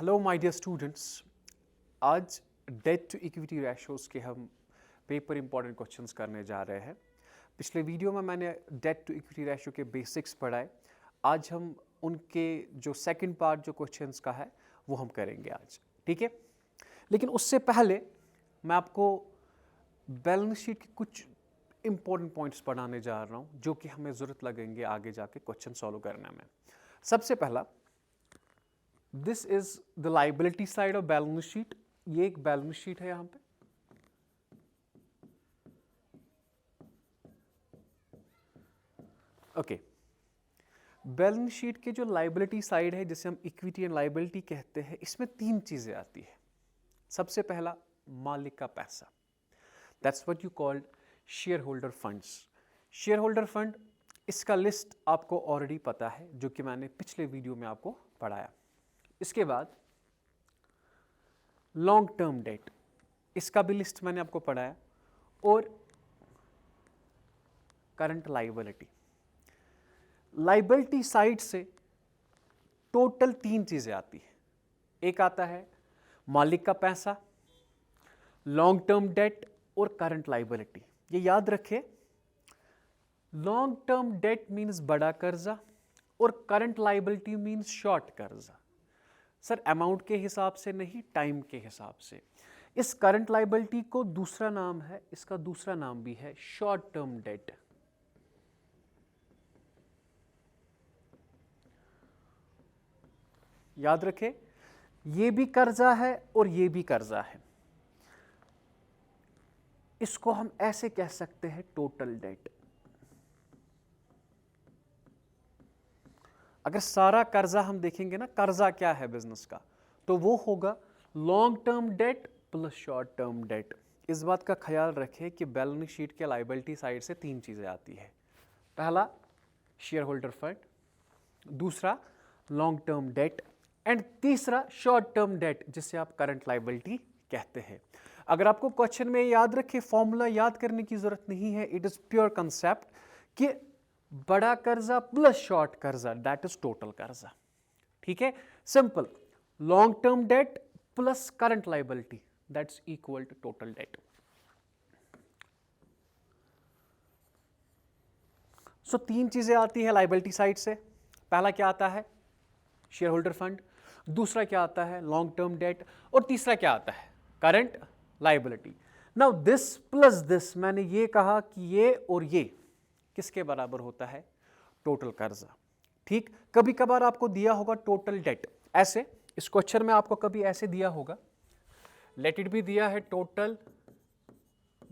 Hello my dear students, आज date to equity ratios के हम पेपर इंपॉर्टेंट क्वेश्चंस करने जा रहे हैं। पिछले वीडियो में मैंने डेट टू इक्विटी रेशियो के बेसिक्स पढ़ाए। आज हम उनके जो सेकंड पार्ट जो क्वेश्चंस का है वो हम करेंगे आज, ठीक है। लेकिन उससे पहले मैं आपको बैलेंस शीट के कुछ इंपॉर्टेंट पॉइंट्स पढ़ाने जा रहा हूँ जो कि हमें ज़रूरत लगेंगे आगे जाके क्वेश्चन सॉल्व करने में। सबसे पहला, this is the liability side of balance sheet. ये एक बैलेंस शीट है यहां पे। ओके, बैलेंस शीट के जो लाइबिलिटी साइड है, जिसे हम इक्विटी एंड लाइबिलिटी कहते हैं, इसमें तीन चीजें आती है। सबसे पहला, मालिक का पैसा, that's what you called share holder funds. Share holder fund, इसका लिस्ट आपको ऑलरेडी पता है, जो कि मैंने पिछले वीडियो में आपको पढ़ाया। इसके बाद लॉन्ग टर्म डेट, इसका भी लिस्ट मैंने आपको पढ़ाया। और करंट लाइबिलिटी। लाइबिलिटी साइड से टोटल तीन चीजें आती है। एक आता है मालिक का पैसा, लॉन्ग टर्म डेट और करंट लाइबिलिटी। ये याद रखें, लॉन्ग टर्म डेट मीन्स बड़ा कर्जा और करंट लाइबिलिटी मीन्स शॉर्ट कर्जा। सर, अमाउंट के हिसाब से नहीं, टाइम के हिसाब से। इस करंट लाइबिलिटी को दूसरा नाम है, इसका दूसरा नाम भी है शॉर्ट टर्म डेट। याद रखें, ये भी कर्जा है और ये भी कर्जा है। इसको हम ऐसे कह सकते हैं टोटल डेट। अगर सारा कर्जा हम देखेंगे ना, कर्जा क्या है बिजनेस का, तो वो होगा long term debt plus short term debt. इस बात का ख्याल रखें कि बैलेंस शीट के लायबिलिटी साइड से तीन चीजें आती है। पहला, शेयर होल्डर फंड, दूसरा लॉन्ग टर्म डेट एंड तीसरा शॉर्ट टर्म डेट, जिसे आप करंट लायबिलिटी कहते हैं। अगर आपको क्वेश्चन में याद रखें, फॉर्मूला याद करने की जरूरत नहीं है, इट इज प्योर कंसेप्ट कि बड़ा कर्जा प्लस शॉर्ट कर्जा, दैट इज टोटल कर्जा। ठीक है, simple. Long term debt plus current liability, that's equal to total debt. So तीन चीजें आती है लायबिलिटी साइड से। पहला क्या आता है? Share holder fund. दूसरा क्या आता है? Long term date. और तीसरा क्या आता है? Current liability. Now this plus this, मैंने ये कहा कि ये और ये किसके बराबर होता है? टोटल कर्जा। ठीक, कभी कभार आपको दिया होगा टोटल डेट ऐसे, इस क्वेश्चन में आपको कभी ऐसे दिया होगा, लेट इट भी दिया है total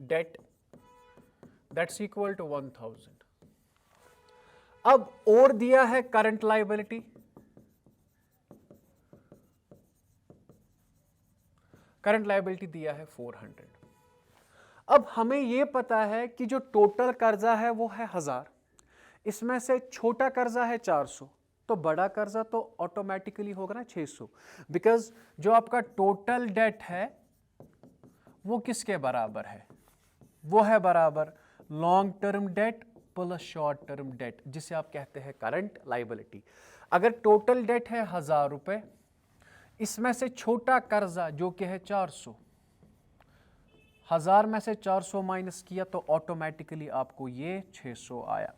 debt that's equal to 1000। अब और दिया है करंट लायबिलिटी, करंट लायबिलिटी दिया है 400। अब हमें यह पता है कि जो टोटल कर्जा है वो है 1000, इसमें से छोटा कर्जा है 400, तो बड़ा कर्जा तो ऑटोमेटिकली होगा ना 600, बिकॉज जो आपका टोटल डेट है वो किसके बराबर है? वो है बराबर long term debt plus short term debt, जिसे आप कहते हैं करंट लायबिलिटी। अगर टोटल डेट है 1000 रुपए, इसमें से छोटा कर्जा जो कि है 400, 1000 में से 400 माइनस किया तो ऑटोमेटिकली आपको ये 600 आया।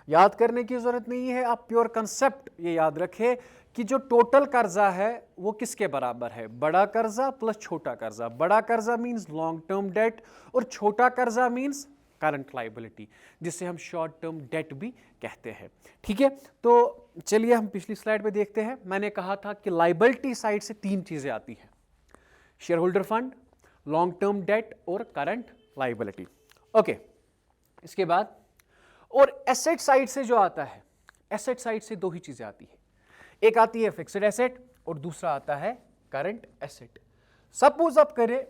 याद करने की जरूरत नहीं है, आप प्योर कंसेप्ट ये याद रखें कि जो टोटल कर्जा है वो किसके बराबर है? बड़ा कर्जा प्लस छोटा कर्जा। बड़ा कर्जा मींस लॉन्ग टर्म डेट और छोटा कर्जा मींस करंट लायबिलिटी, जिसे हम शॉर्ट टर्म डेट भी कहते हैं। ठीक है, तो चलिए हम पिछली स्लाइड पे देखते हैं। मैंने कहा था कि लायबिलिटी साइड से तीन चीजें आती है, share holder fund, long term date और करंट लायबिलिटी। ओके, इसके बाद और एसेट साइड से जो आता है, एसेट साइड से दो ही चीजें आती है, एक आती है फिक्स्ड एसेट और दूसरा आता है करंट एसेट। सपोज आप करें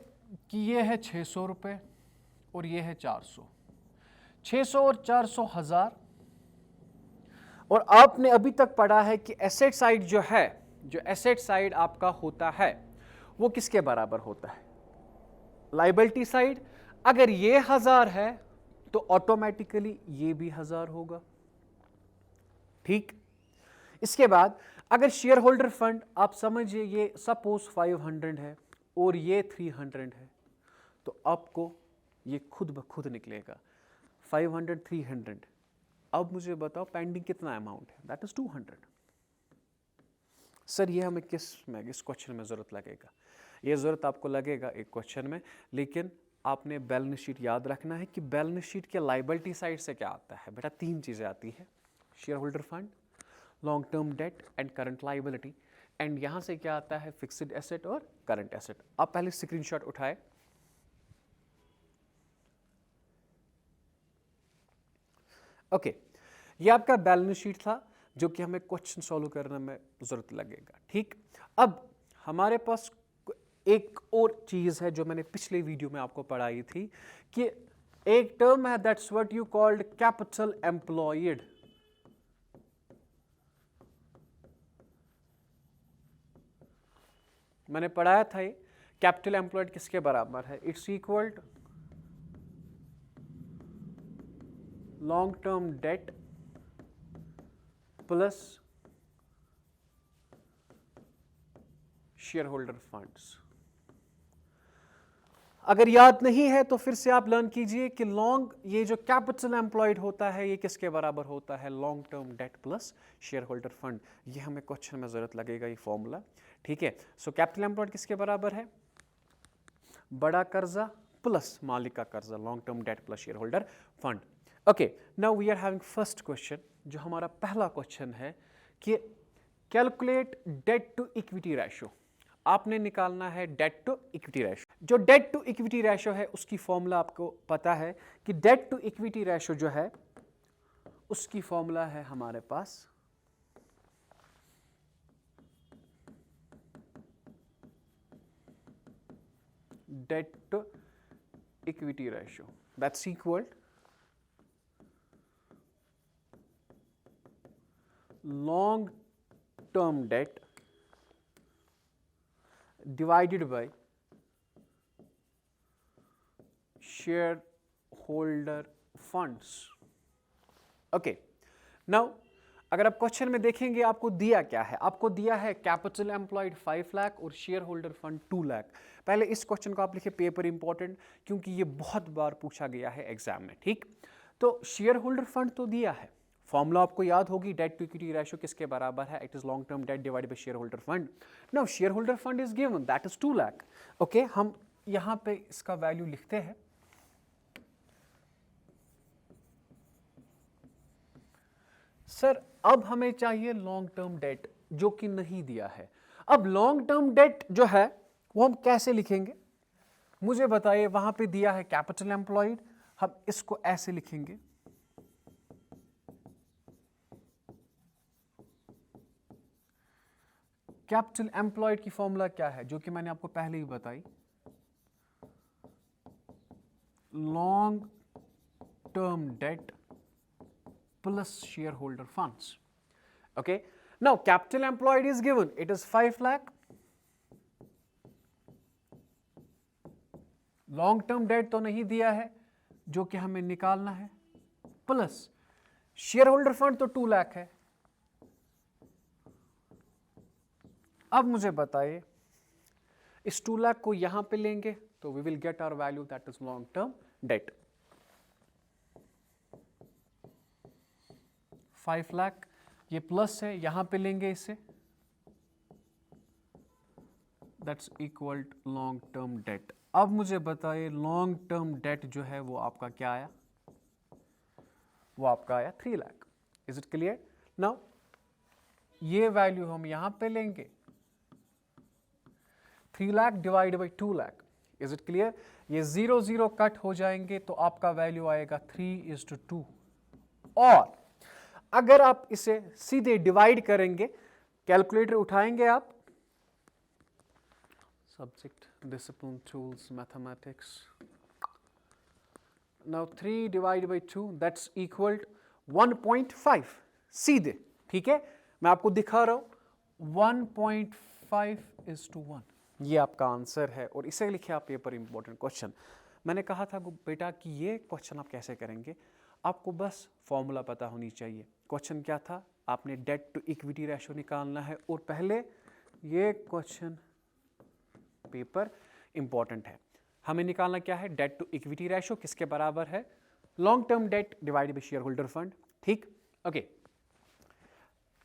कि ये है 600 रुपए और ये है 400, 600 और 400 1000। और आपने अभी तक पढ़ा है कि एसेट साइड जो है, जो एसेट साइड आपका होता है वो किसके बराबर होता है? Liability side. अगर ये 1000 है तो ऑटोमेटिकली ये भी 1000 होगा। ठीक, इसके बाद अगर शेयर होल्डर फंड आप समझिए ये सपोज 500 है और ये 300 है, तो आपको ये खुद ब खुद निकलेगा 500 300। अब मुझे बताओ पेंडिंग कितना अमाउंट है, दैट इज 200। सर ये हमें किस क्वेश्चन में जरूरत लगेगा? ये जरूरत आपको लगेगा एक क्वेश्चन में, लेकिन आपने बैलेंस शीट याद रखना है कि बैलेंस शीट के लायबिलिटी साइड से क्या आता है बेटा, 3 चीजें आती है, share holder fund, long term date and current liability, and यहां से क्या आता है, फिक्स्ड एसेट और करंट एसेट। आप पहले स्क्रीनशॉट उठाए। ओके, ये आपका बैलेंस शीट था जो कि हमें क्वेश्चन सॉल्व करने में जरूरत लगेगा। ठीक, अब हमारे पास एक और चीज है जो मैंने पिछले वीडियो में आपको पढ़ाई थी कि एक टर्म है that's what you called capital employed. मैंने पढ़ाया था ये कैपिटल एम्प्लॉयड किसके बराबर है, it's equal to long term debt plus shareholder funds. अगर याद नहीं है तो फिर से आप लर्न कीजिए कि लॉन्ग, ये जो कैपिटल एम्प्लॉयड होता है ये किसके बराबर होता है, long term debt plus shareholder fund. ये हमें क्वेश्चन में जरूरत लगेगा ये फॉर्मूला। ठीक है, सो कैपिटल एम्प्लॉयड किसके बराबर है, बड़ा कर्जा प्लस मालिक का कर्जा, long term debt plus shareholder fund. Okay, now we are having first question. जो हमारा पहला क्वेश्चन है कि calculate debt to equity ratio. आपने निकालना है डेट टू इक्विटी रेशो। जो डेट टू इक्विटी रेशो है उसकी फॉर्मूला आपको पता है कि डेट टू इक्विटी रेशो जो है उसकी फॉर्मूला है हमारे पास debt to equity ratio, that's equal long term debt divided by shareholder funds. Okay, now अगर आप क्वेश्चन में देखेंगे आपको दिया क्या है, आपको दिया है कैपिटल एम्प्लॉयड 5 लाख और शेयर होल्डर फंड 2 लाख। पहले इस क्वेश्चन को आप लिखे, पेपर इंपॉर्टेंट क्योंकि ये बहुत बार पूछा गया है एग्जाम में। ठीक, तो शेयर होल्डर फंड तो दिया है, फॉर्मूला आपको याद होगी, डेट टू इक्विटी रेशो किसके बराबर है, it is long term debt divided by shareholder fund. Now share holder fund is given that is 2 lakh. Okay, हम यहां पे इसका वैल्यू लिखते हैं। सर अब हमें चाहिए लॉन्ग टर्म डेट जो कि नहीं दिया है। अब लॉन्ग टर्म डेट जो है वो हम कैसे लिखेंगे, मुझे बताइए। वहां पे दिया है कैपिटल एम्प्लॉयड, हम इसको ऐसे लिखेंगे, कैपिटल एम्प्लॉयड की फॉर्मूला क्या है जो कि मैंने आपको पहले ही बताई, long term debt plus shareholder funds. Okay, now capital employed is given, it is 5 lakh. Long term debt तो नहीं दिया है जो कि हमें निकालना है, प्लस शेयर होल्डर फंड तो 2 लाख है। अब मुझे बताइए इस 2 लाख को यहां पे लेंगे तो we will get our value that is long term debt. 5 lakh ये प्लस है, यहां पे लेंगे इसे, that's equal to long term debt. अब मुझे बताइए लॉन्ग टर्म डेट जो है वो आपका क्या आया, वो आपका आया 3 lakh. Is it clear? Now ये वैल्यू हम यहां पे लेंगे, 3 lakh divide by 2 lakh. Is it clear? ये 0 0 कट हो जाएंगे तो आपका वैल्यू आएगा 3:2। और अगर आप इसे सीधे डिवाइड करेंगे, कैलकुलेटर उठाएंगे आप, subject discipline tools mathematics, now 3 divide by 2 that's equal 1.5 सीधे। ठीक है, मैं आपको दिखा रहा हूं 1.5:1। ये आपका आंसर है और इसे लिखे आप पेपर इंपॉर्टेंट क्वेश्चन। मैंने कहा था बेटा कि ये क्वेश्चन आप कैसे करेंगे, आपको बस फॉर्मूला पता होनी चाहिए। क्वेश्चन क्या था, आपने डेट टू इक्विटी रेशो निकालना है। और पहले ये क्वेश्चन पेपर इंपॉर्टेंट है, हमें निकालना क्या है, डेट टू इक्विटी रेशो किसके बराबर है, long term debt divided by shareholder fund. ठीक, ओके।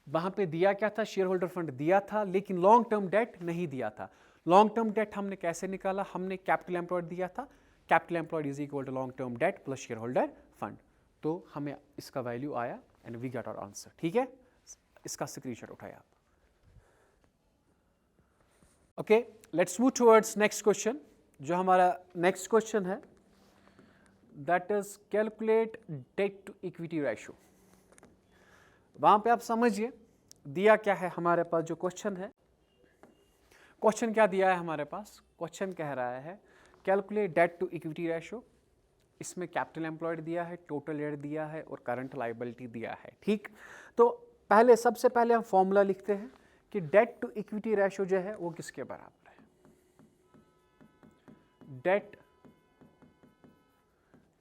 वहां पे दिया क्या था, शेयर होल्डर फंड दिया था, लेकिन लॉन्ग टर्म डेट नहीं दिया था। लॉन्ग टर्म डेट हमने कैसे निकाला, हमने कैपिटल एम्प्लॉयड दिया था, capital employed is equal to long term debt plus shareholder fund, तो हमें इसका वैल्यू आया and we get our answer. ठीक है, इसका स्क्रीनशॉट उठाया आप। Okay, let's move towards next question. जो हमारा नेक्स्ट क्वेश्चन है that is calculate debt to equity ratio. वहां पे आप समझिए दिया क्या है हमारे पास, जो क्वेश्चन है, क्वेश्चन क्या दिया है हमारे पास, क्वेश्चन कह रहा है calculate debt to equity ratio. इसमें कैपिटल एम्प्लॉयड दिया है, टोटल डेट दिया है और करंट लायबिलिटी दिया है। ठीक, तो पहले सबसे पहले हम फॉर्मूला लिखते हैं कि डेट टू इक्विटी रेशो जो है वो किसके बराबर है, डेट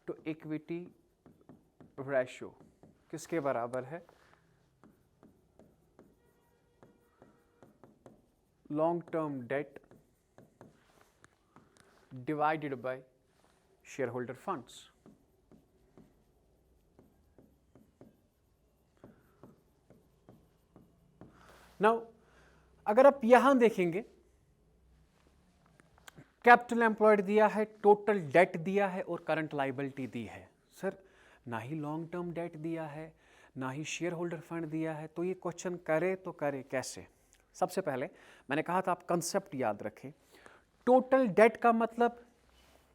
टू इक्विटी रेशो किसके बराबर है, long term debt divided by shareholder funds. Now अगर आप यहां देखेंगे, कैपिटल एम्प्लॉयड दिया है, टोटल डेट दिया है और करंट लायबिलिटी दी है। सर ना ही लॉन्ग टर्म डेट दिया है, ना ही शेयर होल्डर फंड दिया है, तो ये क्वेश्चन करे तो करे कैसे। सबसे पहले मैंने कहा था आप कंसेप्ट याद रखें। टोटल डेट का मतलब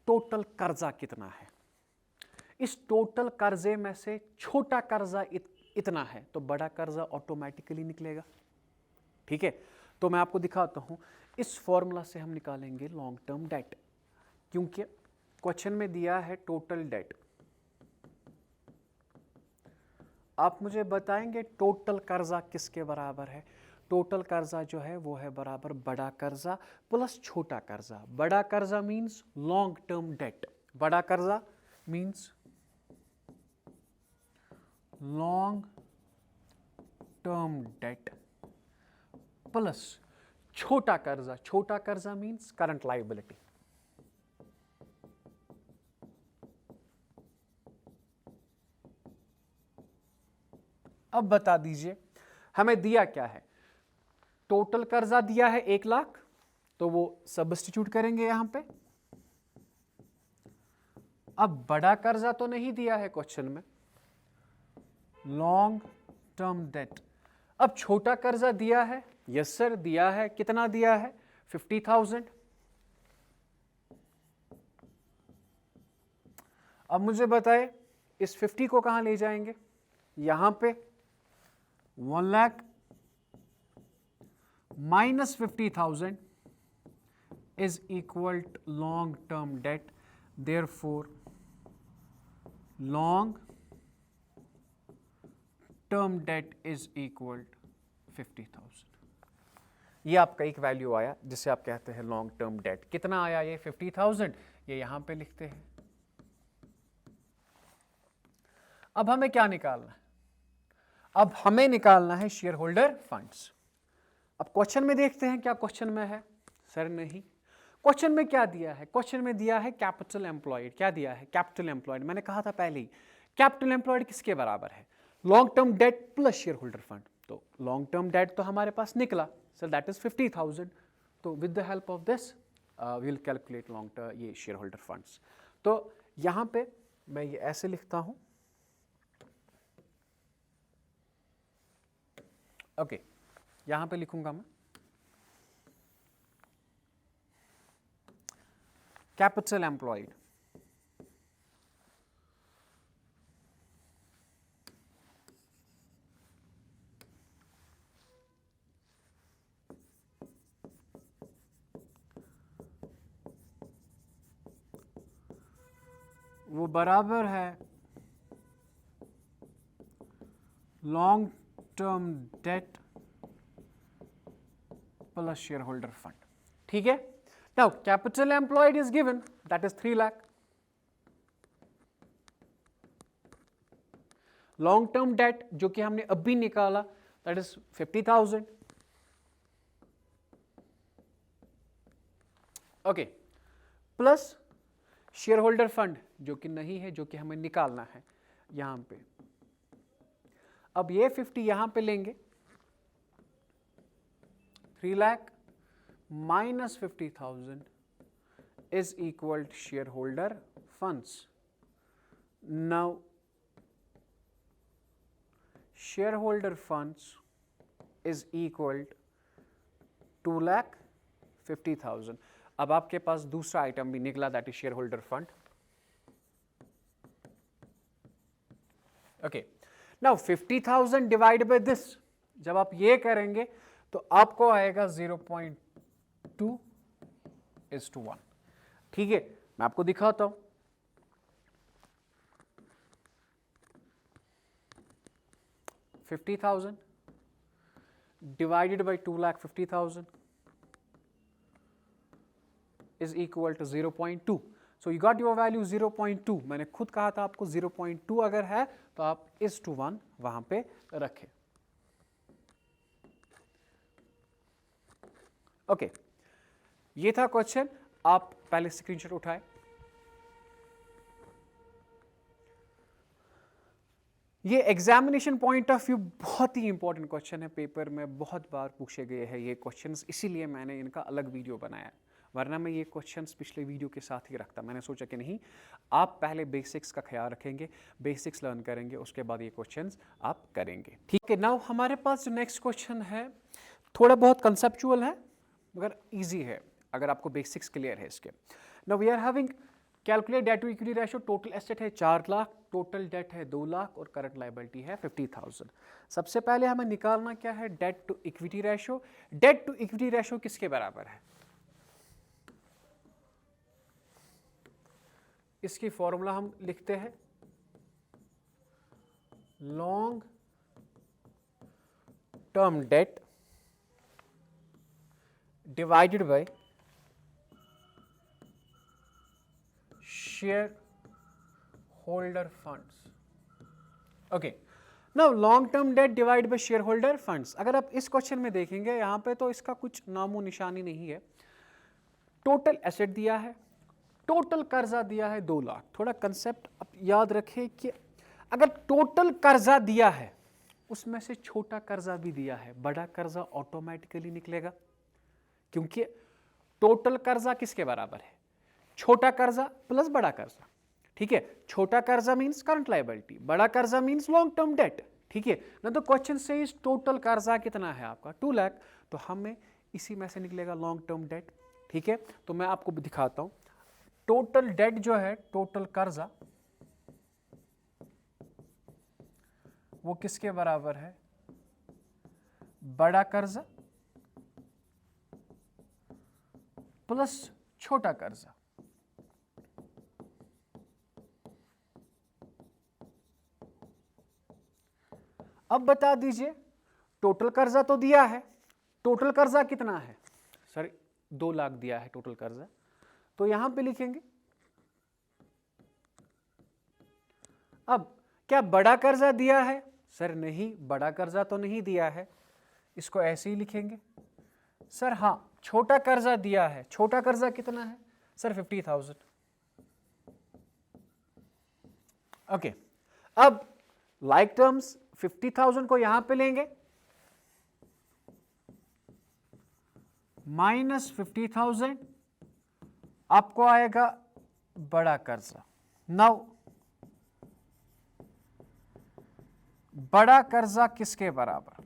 टोटल कर्जा कितना है, इस टोटल कर्जे में से छोटा कर्जा इतना है तो बड़ा कर्जा ऑटोमेटिकली निकलेगा। ठीक है, तो मैं आपको दिखाता हूं, इस फॉर्मूला से हम निकालेंगे लॉन्ग टर्म डेट, क्योंकि क्वेश्चन में दिया है टोटल डेट। आप मुझे बताएंगे टोटल कर्जा किसके बराबर है। टोटल कर्जा जो है वो है बराबर बड़ा कर्जा प्लस छोटा कर्जा। बड़ा कर्जा मींस लॉन्ग टर्म डेट, बड़ा कर्जा means long term debt plus छोटा कर्जा, छोटा कर्जा मींस करंट लायबिलिटी। अब बता दीजिए हमें दिया क्या है, टोटल कर्जा दिया है 1 लाख, तो वो सब्स्टिट्यूट करेंगे यहां पे। अब बड़ा कर्जा तो नहीं दिया है क्वेश्चन में, लॉन्ग टर्म डेट। अब छोटा कर्जा दिया है, यस सर दिया है, कितना दिया है, 50,000। अब मुझे बताए इस 50 को कहां ले जाएंगे, यहां पे 1 lakh minus 50,000 is equal to long term debt, therefore long term debt is equal to 50,000। ये आपका एक वैल्यू आया जिसे आप कहते हैं लॉन्ग टर्म डेट। कितना आया ये 50,000, ये यहां पे लिखते हैं। अब हमें क्या निकालना है, अब हमें निकालना है शेयर होल्डर फंड्स। अब क्वेश्चन में देखते हैं क्या क्वेश्चन में है, सर नहीं, क्वेश्चन में क्या दिया है, क्वेश्चन में दिया है कैपिटल एम्प्लॉयड। क्या दिया है, कैपिटल एम्प्लॉयड। मैंने कहा था पहले ही कैपिटल एम्प्लॉयड किसके बराबर है, long term debt plus shareholder fund. तो लॉन्ग टर्म डेट तो हमारे पास निकला सर, दैट इज 50,000। तो with the help of this we will calculate long term ये शेयर होल्डर फंड्स। तो यहां पे मैं ये ऐसे लिखता हूं, ओके यहां पे लिखूंगा मैं कैपिटल एम्प्लॉयड वो बराबर है long term debt plus shareholder fund. ठीक है, now capital employed is given, that is 3 lakh. Long term date जो कि हमने अभी निकाला that is 50,000। Okay, plus shareholder fund जो कि नहीं है, जो कि हमें निकालना है यहां पे। अब ये 50 यहां पे लेंगे, 3 lakh minus 50,000 is equal to shareholder funds. Now shareholder funds is equal to 2,50,000। अब आपके पास दूसरा आइटम भी निकला, that is share holder fund. Okay, now 50,000 divide by this, जब आप ये करेंगे तो आपको आएगा 0.2:1। ठीक है, मैं आपको दिखाता हूं। $50,000 divided by 2,50,000 is equal to 0.2। So you got your value 0.2। मैंने खुद कहा था आपको 0.2 अगर है तो आप is to 1 वहां पे रखें। ओके, ये था क्वेश्चन, आप पहले स्क्रीनशॉट उठाए। ये एग्जामिनेशन पॉइंट ऑफ व्यू बहुत ही इंपॉर्टेंट क्वेश्चन है, पेपर में बहुत बार पूछे गए हैं ये क्वेश्चंस, इसीलिए मैंने इनका अलग वीडियो बनाया, वरना मैं ये क्वेश्चंस पिछले वीडियो के साथ ही रखता। मैंने सोचा कि नहीं, आप पहले बेसिक्स का ख्याल रखेंगे, बेसिक्स लर्न करेंगे, उसके बाद ये क्वेश्चंस आप करेंगे। ठीक है, नाउ हमारे पास जो नेक्स्ट क्वेश्चन है थोड़ा बहुत कंसेप्चुअल है मगर ईजी है अगर आपको बेसिक्स क्लियर है इसके। Now we are having calculate debt to equity ratio. Total asset है 4 लाख, टोटल डेट है 2 लाख और करंट लायबिलिटी है 50,000। सबसे पहले हमें निकालना क्या है, debt to equity ratio. Debt to equity ratio किसके बराबर है, इसकी फॉर्मूला हम लिखते हैं long term debt divided by shareholder funds. Okay, now long term debt divide by shareholder funds. अगर आप इस क्वेश्चन में देखेंगे यहां पे तो इसका कुछ नामो निशानी नहीं है। टोटल एसेट दिया है, टोटल कर्जा दिया है 2 लाख। थोड़ा कंसेप्ट आप याद रखें कि अगर टोटल कर्जा दिया है उसमें से छोटा कर्जा भी दिया है, बड़ा कर्जा ऑटोमेटिकली निकलेगा, क्योंकि टोटल कर्जा किसके बराबर है, छोटा कर्जा प्लस बड़ा कर्जा। ठीक है, छोटा कर्जा मींस करंट लायबिलिटी, बड़ा कर्जा मींस लॉन्ग टर्म डेट। ठीक है ना, तो क्वेश्चन से इस टोटल कर्जा कितना है आपका 2 लाख, तो हमें इसी में से निकलेगा लॉन्ग टर्म डेट। ठीक है, तो मैं आपको दिखाता हूं टोटल डेट जो है, टोटल कर्जा वो किसके बराबर है, बड़ा कर्जा प्लस छोटा कर्जा। अब बता दीजिए टोटल कर्जा तो दिया है, टोटल कर्जा कितना है सर, 2 लाख दिया है टोटल कर्जा, तो यहां पे लिखेंगे। अब क्या बड़ा कर्जा दिया है सर, नहीं, बड़ा कर्जा तो नहीं दिया है, इसको ऐसे ही लिखेंगे। सर हाँ, छोटा कर्जा दिया है, छोटा कर्जा कितना है सर 50,000। ओके, अब लाइक टर्म्स 50,000 को यहां पे लेंगे, माइनस 50,000 आपको आएगा बड़ा कर्जा। नाउ बड़ा कर्जा किसके बराबर,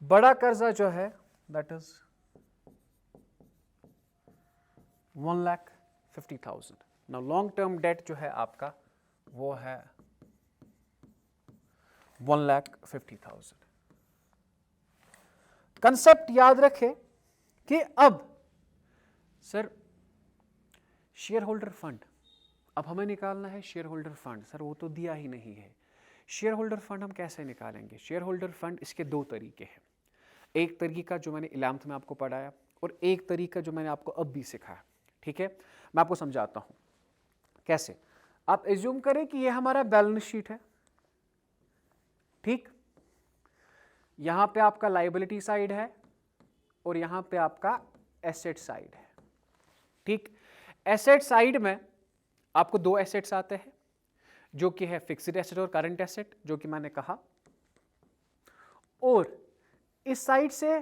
बड़ा कर्जा जो है that is 1,50,000। Now long term date जो है आपका वो है 1,50,000। कंसेप्ट याद रखें कि अब सर शेयर होल्डर फंड, अब हमें निकालना है शेयर होल्डर फंड। सर वो तो दिया ही नहीं है, शेयर होल्डर फंड हम कैसे निकालेंगे। शेयर होल्डर फंड इसके 2 तरीके हैं, एक तरीका जो मैंने 11th में आपको पढ़ाया और एक तरीका जो मैंने आपको अब भी सिखाया। ठीक है, मैं आपको समझाता हूं कैसे। आप एज्यूम करें कि ये हमारा बैलेंस शीट है, ठीक, यहां पे आपका लाइबिलिटी साइड है और यहां पे आपका एसेट साइड है। ठीक, एसेट साइड में आपको दो एसेट्स आते हैं जो कि है फिक्स्ड एसेट और करंट एसेट, जो कि मैंने कहा। और इस साइड से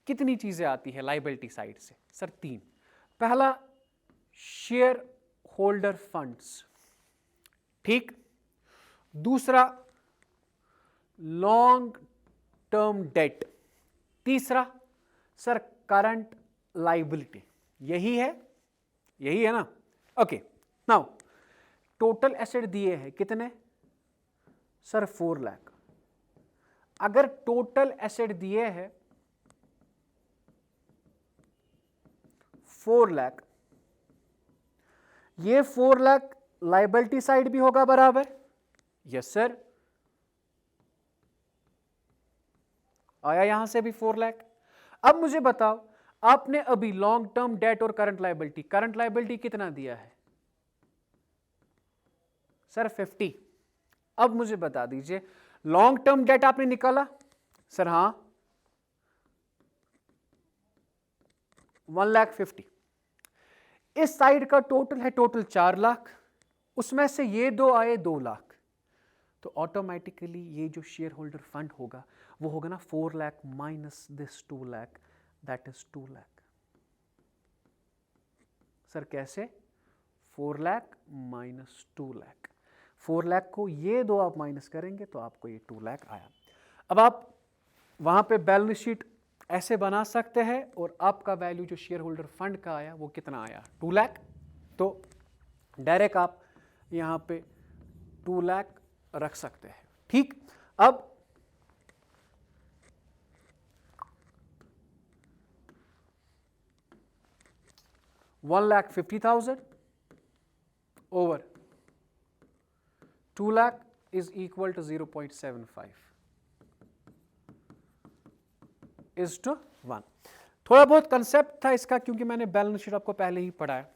कितनी चीजें आती है लाइबिलिटी साइड से? सर तीन। पहला शेयर होल्डर फंड्स, ठीक, दूसरा लॉन्ग टर्म डेट, तीसरा सर करंट लाइबिलिटी। यही है ना? ओके, नाउ टोटल एसेट दिए हैं कितने? सर 4 लाख। अगर टोटल एसेट दिए हैं 4 लाख, ये 4 लाख लाइबिलिटी साइड भी होगा बराबर? Yes sir. आया यहां से भी 4 लाख। अब मुझे बताओ, आपने अभी लॉन्ग टर्म डेट और करंट लाइबिलिटी कितना दिया है? सर 50। अब मुझे बता दीजिए, लॉन्ग टर्म डेट आपने निकाला? सर हां, 1,50,000। इस साइड का टोटल है 4 लाख, उसमें से ये दो आए 2 लाख, तो ऑटोमेटिकली ये जो शेयर होल्डर फंड होगा वो होगा ना 4 lakh minus this 2 lakh, that is 2 lakh. Sir कैसे? 4 लाख माइनस 2 लाख। 4 लाख को ये दो आप माइनस करेंगे तो आपको ये 2 लाख आया। अब आप वहां पे बैलेंस शीट ऐसे बना सकते हैं और आपका वैल्यू जो शेयर होल्डर फंड का आया वो कितना आया? 2 लाख। तो डायरेक्ट आप यहां पे 2 लाख रख सकते हैं। ठीक, अब $1,50,000 over 2 lakh is equal to 0.75 is to 1। थोड़ा बहुत कंसेप्ट था इसका क्योंकि मैंने बैलेंस शीट आपको पहले ही पढ़ाया।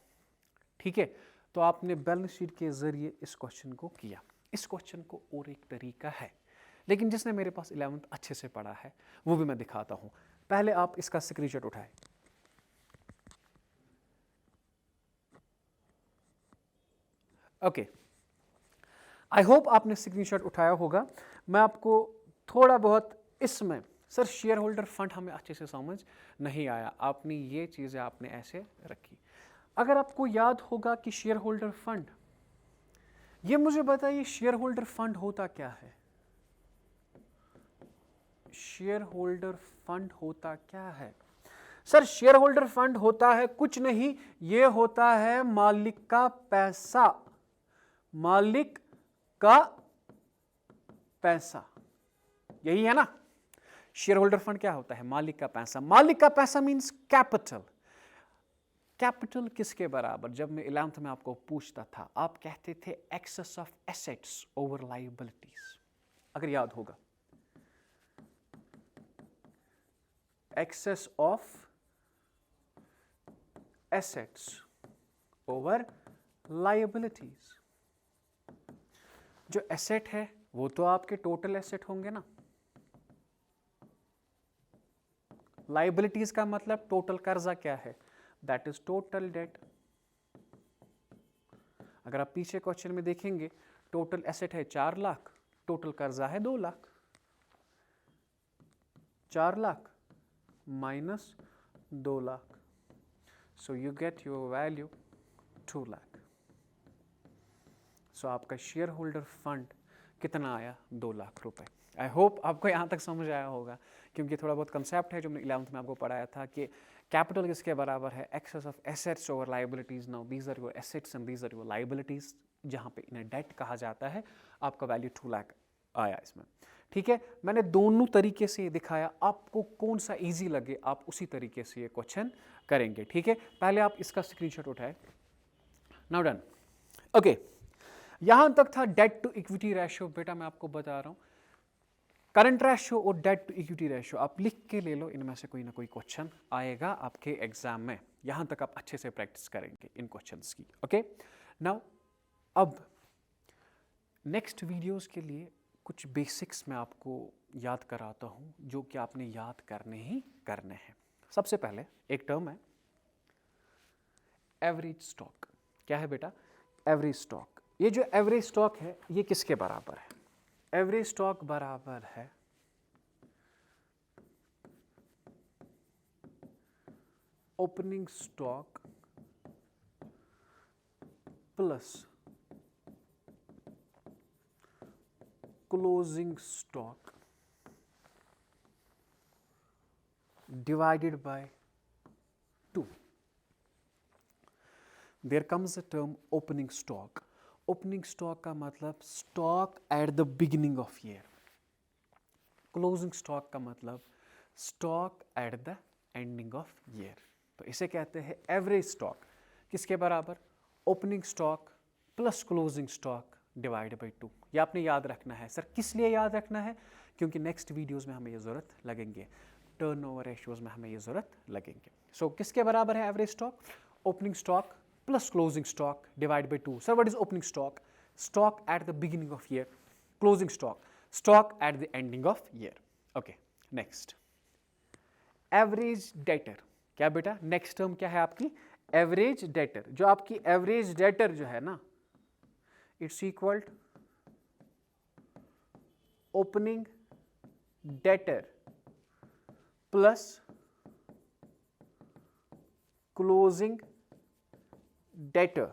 ठीक है, तो आपने बैलेंस शीट के जरिए इस क्वेश्चन को किया। इस क्वेश्चन को और एक तरीका है, लेकिन जिसने मेरे पास 11th अच्छे से पढ़ा है वो भी मैं दिखाता हूं। पहले आप इसका स्क्रीनशॉट उठाएं। ओके, आई होप आपने स्क्रीनशॉट उठाया होगा। मैं आपको थोड़ा बहुत इसमें, सर शेयर होल्डर फंड हमें अच्छे से समझ नहीं आया, आपने ये चीजें आपने ऐसे रखी। अगर आपको याद होगा कि शेयर होल्डर फंड, ये मुझे बताइए शेयर होल्डर फंड होता क्या है? शेयर होल्डर फंड होता क्या है? सर शेयर होल्डर फंड होता है कुछ नहीं, ये होता है मालिक का पैसा। मालिक का पैसा, यही है ना? शेयर होल्डर फंड क्या होता है? मालिक का पैसा। मालिक का पैसा मींस कैपिटल। कैपिटल किसके बराबर? जब मैं 11th में आपको पूछता था आप कहते थे excess of assets over liabilities, अगर याद होगा। Excess of assets over liabilities. जो एसेट है वो तो आपके टोटल एसेट होंगे ना। लायबिलिटीज का मतलब टोटल कर्जा क्या है? That is total date. अगर आप पीछे क्वेश्चन में देखेंगे, टोटल एसेट है 4 लाख, टोटल कर्जा है 2 lakh. 4 lakh minus 2 lakh, so you get your value 2 lakh. So आपका शेयर होल्डर फंड कितना आया? 2 लाख रुपए। आई होप आपको यहाँ तक समझ आया होगा, क्योंकि थोड़ा बहुत कंसेप्ट है जो मैंने 11th में आपको पढ़ाया था कि कैपिटल किसके बराबर है? Excess of assets over liabilities. Now these are your assets and these are your liabilities, जहाँ पे इन्हें डेट कहा जाता है। आपका वैल्यू 2 लाख आया इसमें। ठीक है, मैंने दोनों तरीके से ये दिखाया, आपको कौन सा इजी लगे आप उसी तरीके से ये क्वेश्चन करेंगे। ठीक है, पहले आप इसका स्क्रीनशॉट उठाए। Now done. ओके, यहां तक था डेट टू इक्विटी रेशियो। बेटा मैं आपको बता रहा हूं, करंट रेशियो और डेट टू इक्विटी रेशियो आप लिख के ले लो, इनमें से कोई ना कोई क्वेश्चन आएगा आपके एग्जाम में। यहां तक आप अच्छे से प्रैक्टिस करेंगे इन क्वेश्चंस की। ओके, नाउ अब नेक्स्ट वीडियोस के लिए कुछ बेसिक्स मैं आपको याद कराता हूँ जो कि आपने याद करने ही करने हैं। सबसे पहले एक टर्म है एवरेज स्टॉक। क्या है बेटा? Average stock. ये जो एवरेज स्टॉक है ये किसके बराबर है? एवरेज स्टॉक बराबर है opening stock plus closing stock divided by 2. There comes a term opening stock. Opening stock का मतलब stock at the beginning of year. Closing stock का मतलब stock at the ending of year. तो इसे कहते हैं average stock. किसके बराबर? Opening stock plus closing stock divided by 2. ये आपने याद रखना है। सर किस लिए याद रखना है? क्योंकि नेक्स्ट वीडियोस में हमें ये ज़रूरत लगेंगे, टर्नओवर रेशियोज में हमें ये ज़रूरत लगेंगे। सो किसके बराबर है average stock? Opening stock plus closing stock divide by 2। Sir what is opening stock? Stock at the beginning of year. Closing stock, stock at the ending of year. Okay, next average debtor. क्या बेटा? Next term क्या है आपकी? Average debtor. जो आपकी average debtor जो है ना, it's equal opening debtor plus closing debtor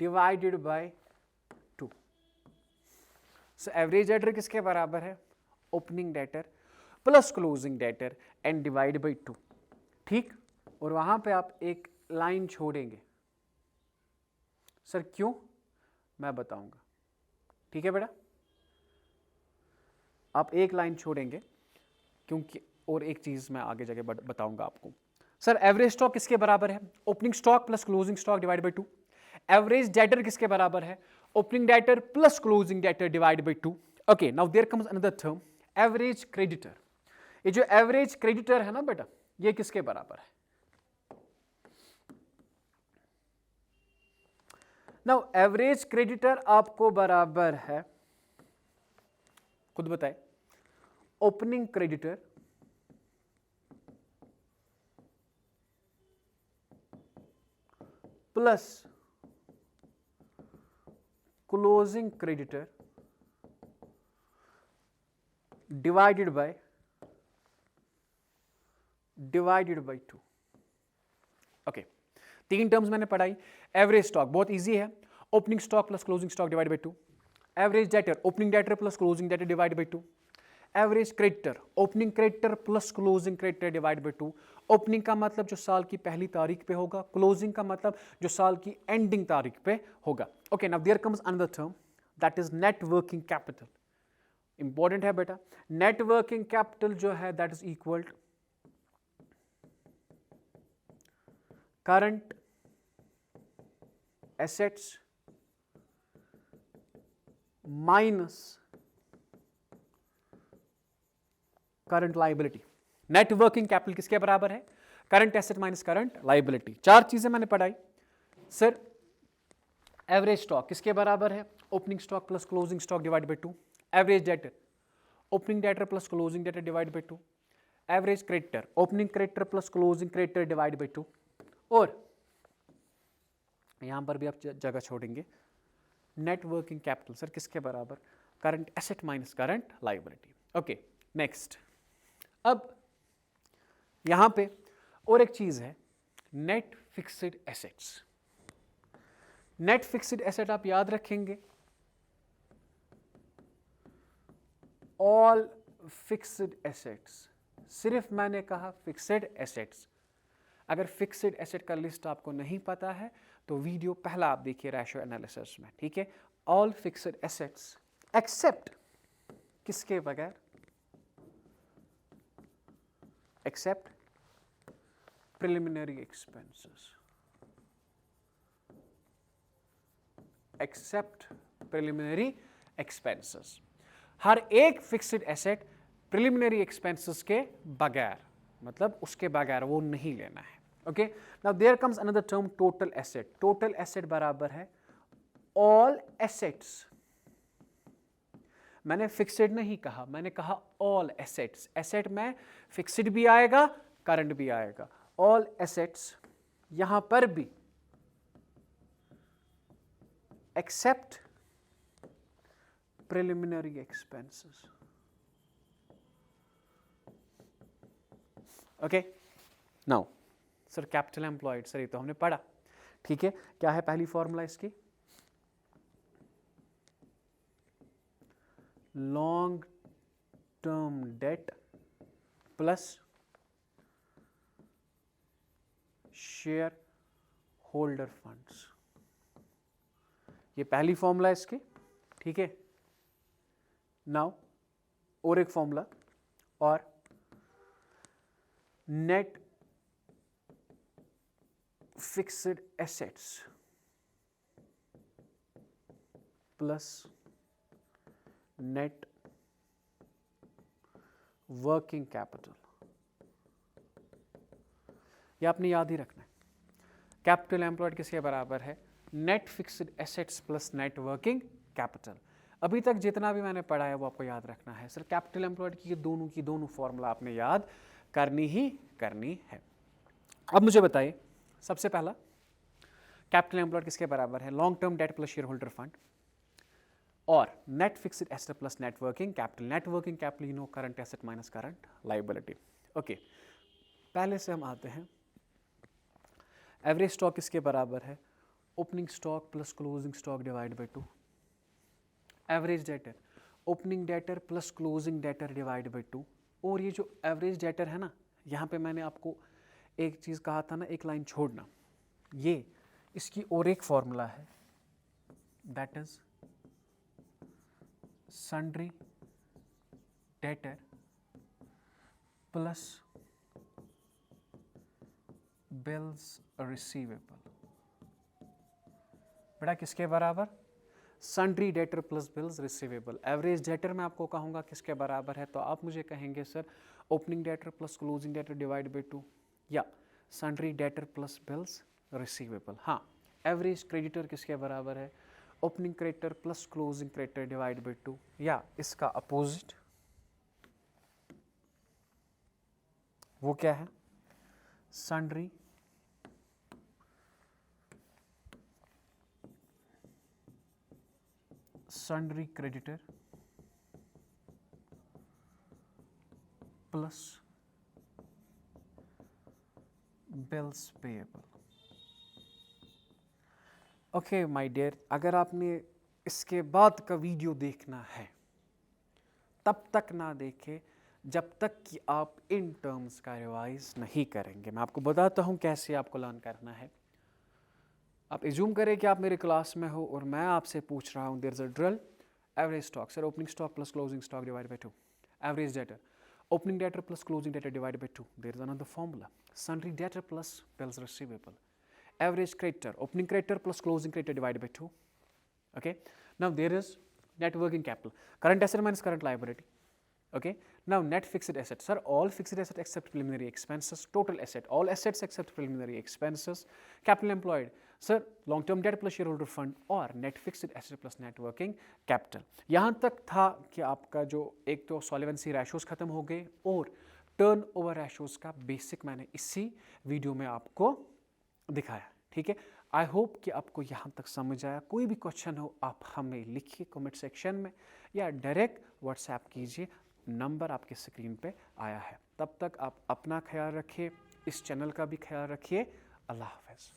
divided by 2। So average debtor किसके बराबर है? Opening debtor plus closing debtor and divide by 2। ठीक, और वहां पे आप एक लाइन छोड़ेंगे। सर क्यों? मैं बताऊंगा। ठीक है बेटा, आप एक लाइन छोड़ेंगे क्योंकि और एक चीज मैं आगे जाके बताऊंगा आपको। सर एवरेज स्टॉक किसके बराबर है? Opening stock plus closing stock divide by 2। Average debtor किसके बराबर है? Opening debtor plus closing debtor divide by 2। Okay, now there comes another term average creditor. ये जो एवरेज क्रेडिटर है ना बेटा, ये किसके बराबर है? नाउ एवरेज क्रेडिटर आपको बराबर है, खुद बताए, opening creditor plus closing creditor divided by 2। Okay, तीन टर्म्स मैंने पढ़ाई। एवरेज स्टॉक बहुत इजी है, opening stock plus closing stock divide by 2। Average debtor, opening debtor plus closing debtor divide by 2। Average creditor, opening creditor plus closing creditor divide by 2। Opening का मतलब जो साल की पहली तारीख पे होगा, क्लोजिंग का मतलब जो साल की एंडिंग तारीख पे होगा। Okay, now there comes another term that is net working capital. Important है बेटा। नेट वर्किंग कैपिटल जो है that is equal current assets minus current liability. Net working capital किसके बराबर है? Current asset minus current liability. चार चीजें मैंने पढ़ाई। सर एवरेज स्टॉक किसके बराबर है? Opening stock plus closing stock divide by 2। Average debtor, opening debtor plus closing debtor divide by 2। Average creditor, opening creditor plus closing creditor divide by 2। और यहां पर भी आप जगह छोड़ेंगे, नेट वर्किंग कैपिटल सर किसके बराबर? Current asset minus current liability. Okay, next. अब यहां पे और एक चीज है, net fixed assets. Net fixed asset आप याद रखेंगे, ऑल फिक्स्ड एसेट्स। सिर्फ मैंने कहा फिक्स्ड एसेट्स। अगर फिक्स्ड एसेट का लिस्ट आपको नहीं पता है तो वीडियो पहला आप देखिए रेशियो एनालिसिस में। ठीक है, ऑल फिक्स्ड एसेट्स एक्सेप्ट किसके बगैर? Except preliminary expenses. Except preliminary expenses. हर एक फिक्स्ड एसेट प्रिलिमिनरी एक्सपेंसेस के बगैर, मतलब उसके बगैर वो नहीं लेना है। Okay, now there comes another term total asset. Total asset बराबर है ऑल एसेट्स मैंने फिक्स्ड नहीं कहा, मैंने कहा ऑल एसेट्स। एसेट में फिक्स्ड भी आएगा, करंट भी आएगा। ऑल एसेट्स यहां पर भी except preliminary expenses. Okay, now sir capital employed, sir ये तो हमने पढ़ा, ठीक है। क्या है पहली फॉर्मूला इसकी? Long term debt plus shareholder funds, ये पहली फॉर्मूला इसकी, ठीक है। नाउ और एक फॉर्मूला, और net fixed assets plus net working capital, ये आपने याद ही रखना है। कैपिटल एम्प्लॉयड किसके बराबर है? Net fixed assets plus net working capital. अभी तक जितना भी मैंने पढ़ा है वो आपको याद रखना है। सर कैपिटल एम्प्लॉयड की दोनों फॉर्मूला आपने याद करनी ही करनी है। अब मुझे बताइए, सबसे पहला कैपिटल एम्प्लॉयड किसके बराबर है? Long term debt plus shareholder fund और net fixed asset plus net working capital. Net working capital you know current asset minus current liability. Okay, पहले से हम आते हैं, एवरेज स्टॉक किसके बराबर है? Opening stock plus closing stock divide by 2। Average debtor opening debtor plus closing debtor divide by 2। और ये जो एवरेज डेटर है ना, यहाँ पे मैंने आपको एक चीज़ कहा था ना, एक लाइन छोड़ना, ये इसकी और एक फॉर्मूला है, that is sundry debtor plus bills receivable. बेटा किसके बराबर? Sundry debtor plus bills receivable. Average debtor मैं आपको कहूँगा किसके बराबर है, तो आप मुझे कहेंगे sir opening debtor plus closing debtor divide by 2 या sundry debtor plus bills receivable. हाँ, एवरेज क्रेडिटर किसके बराबर है? Opening creditor plus closing creditor divide by 2 या इसका अपोजिट, वो क्या है? Sundry creditor plus bills payable. Okay my dear, अगर आपने इसके बाद का वीडियो देखना है तब तक ना देखे जब तक कि आप इन टर्म्स का रिवाइज नहीं करेंगे। मैं आपको बताता हूं कैसे आपको लर्न करना है। आप एज्यूम करें कि आप मेरे क्लास में हो और मैं आपसे पूछ रहा हूं, there is a drill, average stock sir opening stock plus closing stock divide by 2, average debtor opening debtor plus closing debtor divide by 2, there is another formula sundry debtor plus bills receivable, average creditor opening creditor plus closing creditor divided by 2. Okay, now there is net working capital, current asset minus current liability. Okay, now net fixed asset, sir all fixed asset except preliminary expenses, total asset all assets except preliminary expenses, capital employed sir long term debt plus shareholder fund और net fixed asset plus net working capital। यहाँ तक था कि आपका जो एक तो solvency रैशोज खत्म हो गए और टर्न ओवर रैशोज का बेसिक मैंने इसी वीडियो में आपको दिखाया, ठीक है। आई होप कि आपको यहाँ तक समझ आया। कोई भी क्वेश्चन हो आप हमें लिखिए कमेंट सेक्शन में या डायरेक्ट व्हाट्सएप कीजिए, नंबर आपके स्क्रीन पे आया है। तब तक आप अपना ख्याल रखिए, इस चैनल का भी ख्याल रखिए। अल्लाह हाफ़िज़।